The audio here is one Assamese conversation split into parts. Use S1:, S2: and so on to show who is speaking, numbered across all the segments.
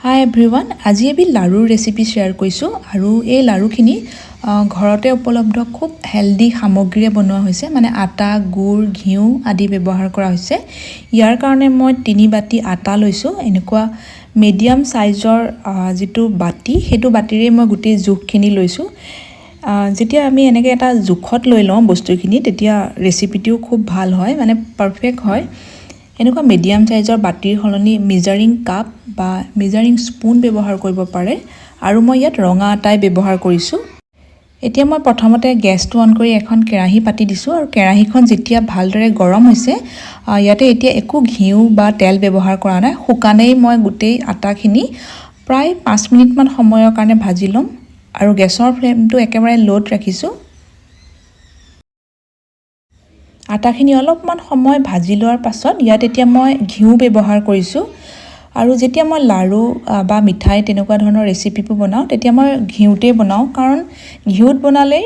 S1: হাই এভৰিৱান, আজি আমি লাৰুৰ ৰেচিপি শ্বেয়াৰ কৰিছোঁ আৰু এই লাৰুখিনি ঘৰতে উপলব্ধ খুব হেল্ডি সামগ্ৰীৰে বনোৱা হৈছে, মানে আটা, গুড়, ঘিউ আদি ব্যৱহাৰ কৰা হৈছে। ইয়াৰ কাৰণে মই 3 বাটি আটা লৈছোঁ। এনেকুৱা মিডিয়াম সাইজৰ যিটো বাটি, সেইটো বাটিৰে মই গোটেই জোখখিনি লৈছোঁ। যেতিয়া আমি এনেকৈ এটা জোখত লৈ লওঁ বস্তুখিনি, তেতিয়া ৰেচিপিটোও খুব ভাল হয়, মানে পাৰফেক্ট হয়। এনেকুৱা মিডিয়াম সাইজৰ বাটিৰ সলনি মেজাৰিং কাপ বা মেজাৰিং স্পুন ব্যৱহাৰ কৰিব পাৰে আৰু মই ইয়াত ৰঙা আটাই ব্যৱহাৰ কৰিছোঁ। এতিয়া মই প্ৰথমতে গেছটো অন কৰি এখন কেৰাহী পাতি দিছোঁ আৰু কেৰাহীখন যেতিয়া ভালদৰে গৰম হৈছে, ইয়াতে এতিয়া একো ঘিউ বা তেল ব্যৱহাৰ কৰা নাই। শুকানেই মই গোটেই আটাখিনি প্ৰায় 5 মিনিটমান সময়ৰ কাৰণে ভাজি ল'ম আৰু গেছৰ ফ্লেমটো একেবাৰে ল'ত ৰাখিছোঁ। আটাখিনি অলপমান সময় ভাজি লোৱাৰ পাছত ইয়াত এতিয়া মই ঘিউ ব্যৱহাৰ কৰিছোঁ আৰু যেতিয়া মই লাৰু বা মিঠাই তেনেকুৱা ধৰণৰ ৰেচিপিবোৰ বনাওঁ, তেতিয়া মই ঘিউতেই বনাওঁ, কাৰণ ঘিউত বনালেই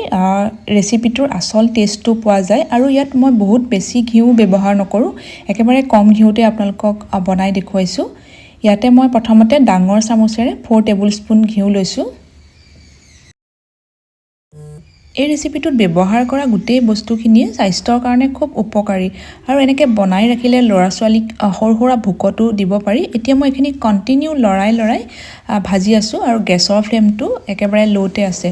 S1: ৰেচিপিটোৰ আচল টেষ্টটো পোৱা যায়। আৰু ইয়াত মই বহুত বেছি ঘিউ ব্যৱহাৰ নকৰোঁ, একেবাৰে কম ঘিউতে আপোনালোকক বনাই দেখুৱাইছোঁ। ইয়াতে মই প্ৰথমতে ডাঙৰ চামুচেৰে 4 টেবুল স্পুন ঘিউ লৈছোঁ। এই ৰেচিপিটোত ব্যৱহাৰ কৰা গোটেই বস্তুখিনিয়ে স্বাস্থ্যৰ কাৰণে খুব উপকাৰী আৰু এনেকৈ বনাই ৰাখিলে ল'ৰা ছোৱালীক সৰু সুৰা ভোকতো দিব পাৰি। এতিয়া মই এইখিনি কণ্টিনিউ লৰাই ভাজি আছোঁ আৰু গেছৰ ফ্লেমটো একেবাৰে ল'তে আছে।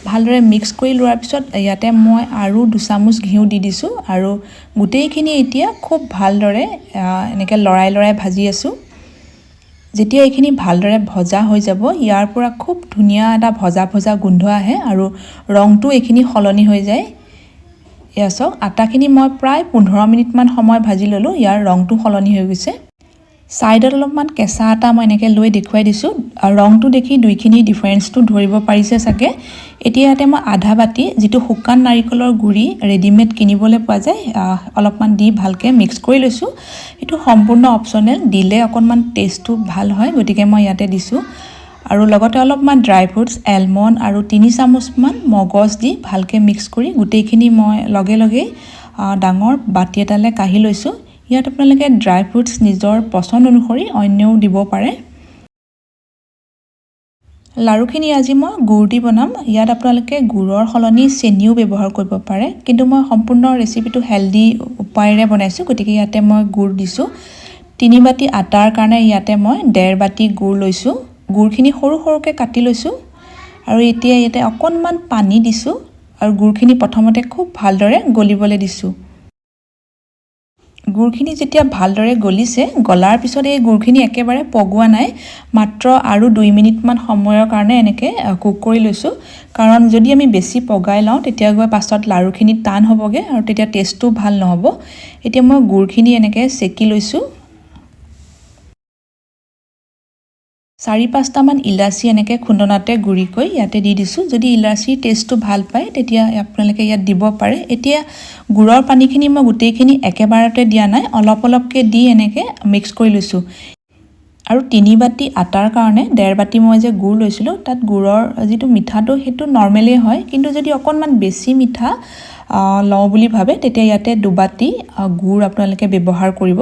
S1: ভালদৰে মিক্স কৰি লোৱাৰ পিছত ইয়াতে মই আৰু 2 চামুচ ঘিউ দি দিছোঁ আৰু গোটেইখিনি এতিয়া খুব ভালদৰে এনেকৈ লৰাই ভাজি আছোঁ। যেতিয়া এইখিনি ভালদৰে ভজা হৈ যাব, ইয়াৰ পৰা খুব ধুনীয়া এটা ভজা গোন্ধ আহে আৰু ৰংটো এইখিনি সলনি হৈ যায়। এয়া চাওক, আটাখিনি মই প্ৰায় 15 মিনিটমান সময় ভাজি ল'লোঁ, ইয়াৰ ৰংটো সলনি হৈ গৈছে। ছাইডত অলপমান কেঁচা আটা মই এনেকৈ লৈ দেখুৱাই দিছোঁ। ৰংটো দেখি দুইখিনি ডিফাৰেঞ্চটো ধৰিব পাৰিছে চাগে। এতিয়া ইয়াতে মই আধা বাটি যিটো শুকান নাৰিকলৰ গুড়ি ৰেডিমেড কিনিবলৈ পোৱা যায়, অলপমান দি ভালকৈ মিক্স কৰি লৈছোঁ। এইটো সম্পূৰ্ণ অপশ্যনেল, দিলে অকণমান টেষ্টটো ভাল হয়, গতিকে মই ইয়াতে দিছোঁ। আৰু লগতে অলপমান ড্ৰাই ফ্ৰুটছ, এলমণ্ড আৰু 3 চামুচমান মগজ দি ভালকৈ মিক্স কৰি গোটেইখিনি মই লগে ডাঙৰ বাটি এটালৈ কাঢ়ি লৈছোঁ। ইয়াত আপোনালোকে ড্ৰাই ফ্ৰুটছ নিজৰ পচন্দ অনুসৰি অন্যও দিব পাৰে। লাৰুখিনি আজি মই গুড় দি বনাম। ইয়াত আপোনালোকে গুড়ৰ সলনি চেনিও ব্যৱহাৰ কৰিব পাৰে, কিন্তু মই সম্পূৰ্ণ ৰেচিপিটো হেল্ডি উপায়েৰে বনাইছোঁ, গতিকে ইয়াতে মই গুড় দিছোঁ। 3 বাটি আটাৰ কাৰণে ইয়াতে মই 1.5 বাটি গুড় লৈছোঁ। গুড়খিনি সৰুকৈ কাটি লৈছোঁ আৰু এতিয়া ইয়াতে অকণমান পানী দিছোঁ আৰু গুড়খিনি প্ৰথমতে খুব ভালদৰে গলিবলৈ দিছোঁ। গুড়খিনি যেতিয়া ভালদৰে গলিছে, গলাৰ পিছত এই গুড়খিনি একেবাৰে পগোৱা নাই, মাত্ৰ আৰু 2 মিনিটমান সময়ৰ কাৰণে এনেকৈ কুক কৰি লৈছোঁ। কাৰণ যদি আমি বেছি পগাই লওঁ, তেতিয়া গৈ পাছত লাৰুখিনি টান হ'বগৈ আৰু তেতিয়া টেষ্টটো ভাল নহ'ব। এতিয়া মই গুড়খিনি এনেকৈ চেকি লৈছোঁ। 4-5টামান ইলাচি এনেকৈ খুন্দনাতে গুড়ি কৰি ইয়াতে দি দিছোঁ। যদি ইলাচিৰ টেষ্টটো ভাল পায়, তেতিয়া আপোনালোকে ইয়াত দিব পাৰে। এতিয়া গুড়ৰ পানীখিনি মই গোটেইখিনি একেবাৰতে দিয়া নাই, অলপকৈ দি এনেকৈ মিক্স কৰি লৈছোঁ। আৰু 3 বাটি আটাৰ কাৰণে 1.5 বাটি মই যে গুড় লৈছিলোঁ, তাত গুড়ৰ যিটো মিঠাটো সেইটো নৰ্মেলেই হয়, কিন্তু যদি অকণমান বেছি মিঠা লওঁ বুলি ভাবে, তেতিয়া ইয়াতে 2 বাটি গুড় আপোনালোকে ব্যৱহাৰ কৰিব।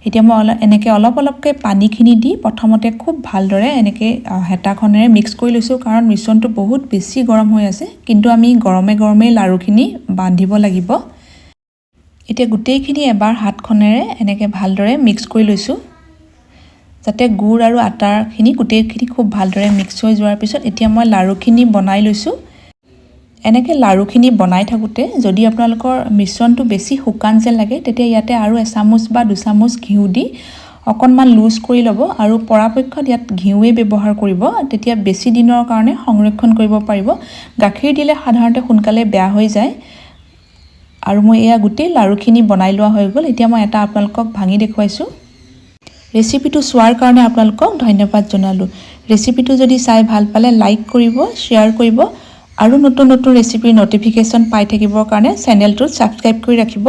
S1: এতিয়া মই এনেকৈ অলপকৈ পানীখিনি দি প্ৰথমতে খুব ভালদৰে এনেকৈ হেতাখনেৰে মিক্স কৰি লৈছোঁ, কাৰণ মিশ্ৰণটো বহুত বেছি গৰম হৈ আছে, কিন্তু আমি গৰমে লাৰুখিনি বান্ধিব লাগিব। এতিয়া গোটেইখিনি এবাৰ হাতখনেৰে এনেকৈ ভালদৰে মিক্স কৰি লৈছোঁ, যাতে গুড় আৰু আটাৰখিনি গোটেইখিনি খুব ভালদৰে মিক্স হৈ যোৱাৰ পিছত এতিয়া মই লাৰুখিনি বনাই লৈছোঁ। এনেকৈ লাৰুখিনি বনাই থাকোঁতে যদি আপোনালোকৰ মিশ্ৰণটো বেছি শুকান যেন লাগে, তেতিয়া ইয়াতে আৰু 1 চামুচ বা 2 চামুচ ঘিউ দি অকণমান লুজ কৰি ল'ব আৰু পৰাপক্ষত ইয়াত ঘিউৱে ব্যৱহাৰ কৰিব, তেতিয়া বেছি দিনৰ কাৰণে সংৰক্ষণ কৰিব পাৰিব। গাখীৰ দিলে সাধাৰণতে সোনকালে বেয়া হৈ যায়। আৰু মই এয়া গোটেই লাৰুখিনি বনাই লোৱা হৈ গ'ল। এতিয়া মই এটা আপোনালোকক ভাঙি দেখুৱাইছোঁ। ৰেচিপিটো চোৱাৰ কাৰণে আপোনালোকক ধন্যবাদ জনালোঁ। ৰেচিপিটো যদি চাই ভাল পালে লাইক কৰিব, শ্বেয়াৰ কৰিব আৰু নতুন ৰেচিপিৰ ন'টিফিকেশ্যন পাই থাকিবৰ কাৰণে চেনেলটোত ছাবস্ক্ৰাইব কৰি ৰাখিব।